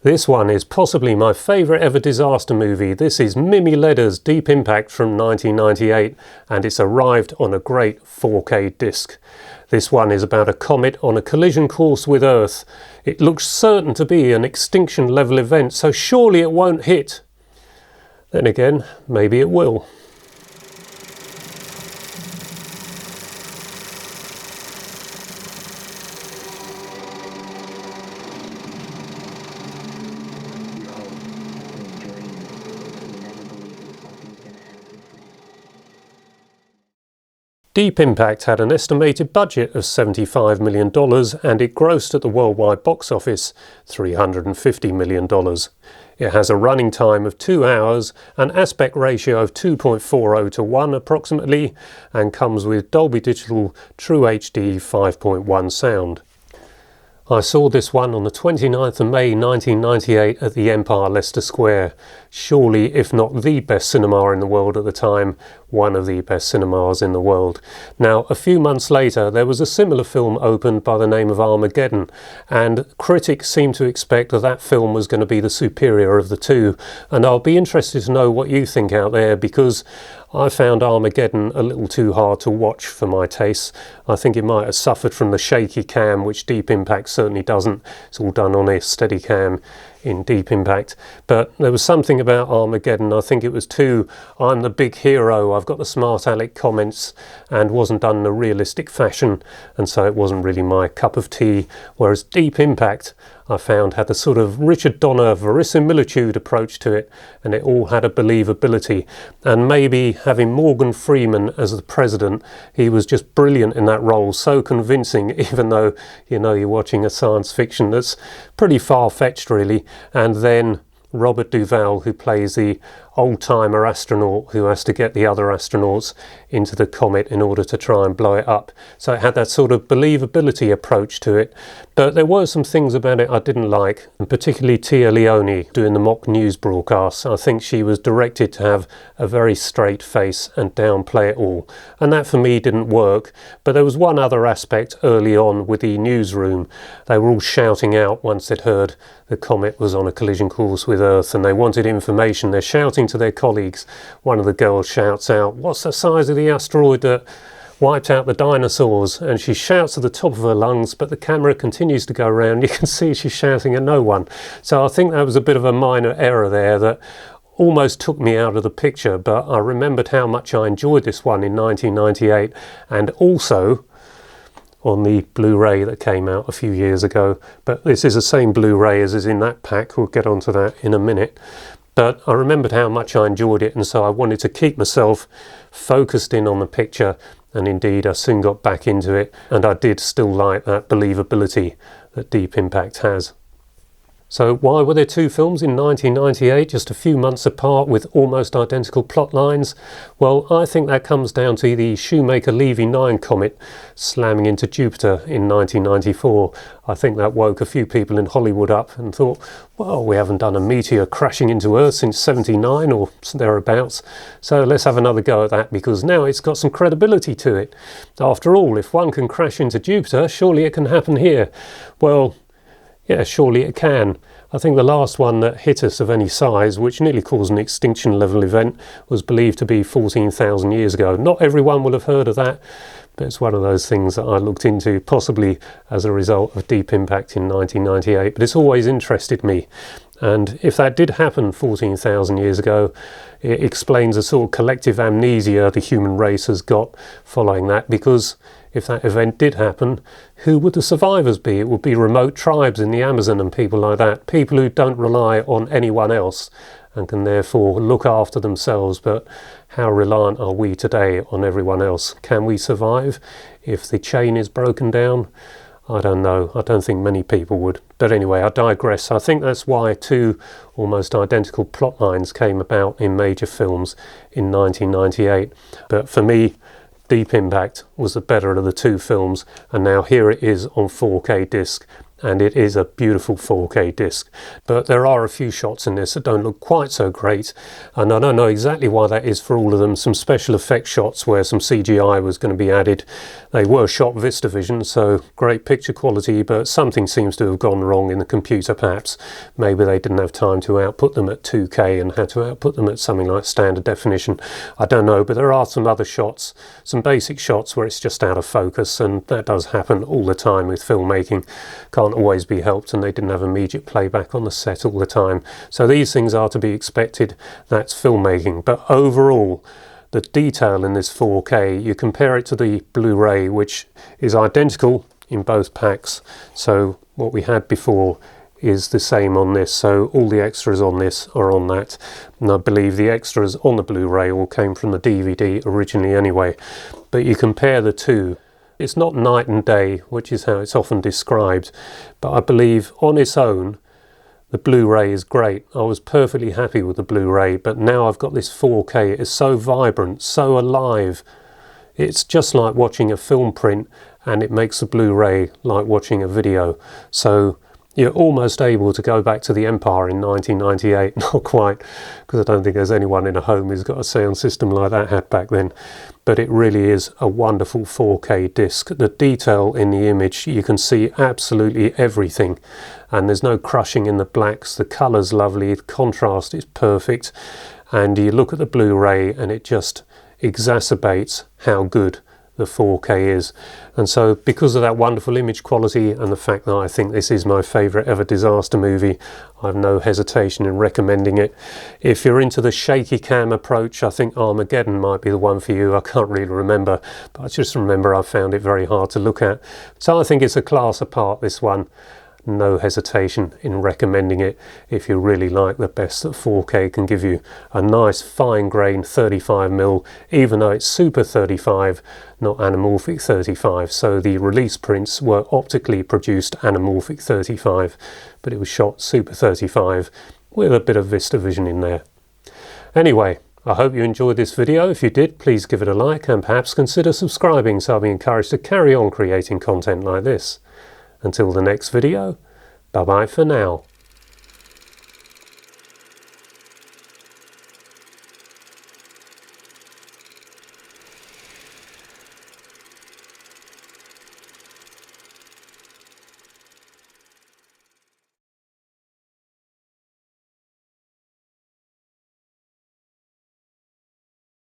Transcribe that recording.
This one is possibly my favourite ever disaster movie. This is Mimi Leder's Deep Impact from 1998, and it's arrived on a great 4K disc. This one is about a comet on a collision course with Earth. It looks certain to be an extinction level event, so surely it won't hit. Then again, maybe it will. Deep Impact had an estimated budget of $75 million and it grossed at the worldwide box office $350 million. It has a running time of 2 hours, an aspect ratio of 2.40 to 1 approximately, and comes with Dolby Digital True HD 5.1 sound. I saw this one on the 29th of May 1998 at the Empire Leicester Square. Surely, if not the best cinema in the world at the time, one of the best cinemas in the world. Now, a few months later, there was a similar film opened by the name of Armageddon, and critics seemed to expect that that film was going to be the superior of the two. And I'll be interested to know what you think out there, because I found Armageddon a little too hard to watch for my tastes. I think it might have suffered from the shaky cam, which Deep Impact certainly doesn't. It's all done on a steady cam in Deep Impact. But there was something about Armageddon, I think it was too, I'm the big hero, I've got the smart aleck comments, and wasn't done in a realistic fashion, and so it wasn't really my cup of tea. Whereas Deep Impact, I found, had the sort of Richard Donner verisimilitude approach to it, and it all had a believability. And maybe having Morgan Freeman as the president, he was just brilliant in that role, so convincing, even though, you know, you're watching a science fiction that's pretty far-fetched really. And then Robert Duvall, who plays the old-timer astronaut who has to get the other astronauts into the comet in order to try and blow it up. So it had that sort of believability approach to it. But there were some things about it I didn't like, and particularly Tia Leone doing the mock news broadcasts. I think she was directed to have a very straight face and downplay it all. And that for me didn't work. But there was one other aspect early on with the newsroom. They were all shouting out once they'd heard the comet was on a collision course with Earth and they wanted information. They're shouting to their colleagues. One of the girls shouts out, "What's the size of the asteroid that wiped out the dinosaurs?" And she shouts at the top of her lungs, but the camera continues to go around. You can see she's shouting at no one. So I think that was a bit of a minor error there that almost took me out of the picture, but I remembered how much I enjoyed this one in 1998, and also on the Blu-ray that came out a few years ago. But this is the same Blu-ray as is in that pack. We'll get onto that in a minute. But I remembered how much I enjoyed it, and so I wanted to keep myself focused in on the picture, and indeed I soon got back into it, and I did still like that believability that Deep Impact has. So why were there two films in 1998, just a few months apart with almost identical plot lines? Well, I think that comes down to the Shoemaker-Levy 9 comet slamming into Jupiter in 1994. I think that woke a few people in Hollywood up and thought, well, we haven't done a meteor crashing into Earth since '79 or thereabouts, so let's have another go at that, because now it's got some credibility to it. After all, if one can crash into Jupiter, surely it can happen here. Well, yeah, surely it can. I think the last one that hit us of any size, which nearly caused an extinction level event, was believed to be 14,000 years ago. Not everyone will have heard of that, but it's one of those things that I looked into, possibly as a result of Deep Impact in 1998. But it's always interested me. And if that did happen 14,000 years ago, it explains a sort of collective amnesia the human race has got following that, because if that event did happen, who would the survivors be? It would be remote tribes in the Amazon and people like that, people who don't rely on anyone else and can therefore look after themselves. But how reliant are we today on everyone else? Can we survive if the chain is broken down? I don't know. I don't think many people would. But anyway, I digress. I think that's why two almost identical plot lines came about in major films in 1998. But for me, Deep Impact was the better of the two films, and now here it is on 4K disc, and it is a beautiful 4K disc. But there are a few shots in this that don't look quite so great, and I don't know exactly why that is for all of them. Some special effects shots where some CGI was going to be added, they were shot VistaVision, so great picture quality, but something seems to have gone wrong in the computer perhaps. Maybe they didn't have time to output them at 2K and had to output them at something like standard definition. I don't know, but there are some other shots, some basic shots where it's just out of focus, and that does happen all the time with filmmaking. Can't always be helped, and they didn't have immediate playback on the set all the time. So these things are to be expected. That's filmmaking. But overall, the detail in this 4K, you compare it to the Blu-ray, which is identical in both packs. So what we had before is the same on this, so all the extras on this are on that, and I believe the extras on the Blu-ray all came from the DVD originally anyway. But you compare the two, it's not night and day, which is how it's often described, but I believe on its own the Blu-ray is great. I was perfectly happy with the Blu-ray, but now I've got this 4K. It is so vibrant, so alive. It's just like watching a film print, and it makes the Blu-ray like watching a video. So you're almost able to go back to the Empire in 1998, not quite, because I don't think there's anyone in a home who's got a sound system like that had back then. But it really is a wonderful 4K disc. The detail in the image, you can see absolutely everything, and there's no crushing in the blacks. The colour's lovely, the contrast is perfect, and you look at the Blu-ray and it just exacerbates how good the 4K is. And so because of that wonderful image quality and the fact that I think this is my favourite ever disaster movie, I have no hesitation in recommending it. If you're into the shaky cam approach, I think Armageddon might be the one for you. I can't really remember, but I just remember I found it very hard to look at. So I think it's a class apart, this one. No hesitation in recommending it if you really like the best that 4K can give you. A nice fine-grained 35mm, even though it's Super 35, not anamorphic 35. So the release prints were optically produced anamorphic 35, but it was shot Super 35 with a bit of VistaVision in there. Anyway, I hope you enjoyed this video. If you did, please give it a like and perhaps consider subscribing so I'll be encouraged to carry on creating content like this. Until the next video, bye bye for now.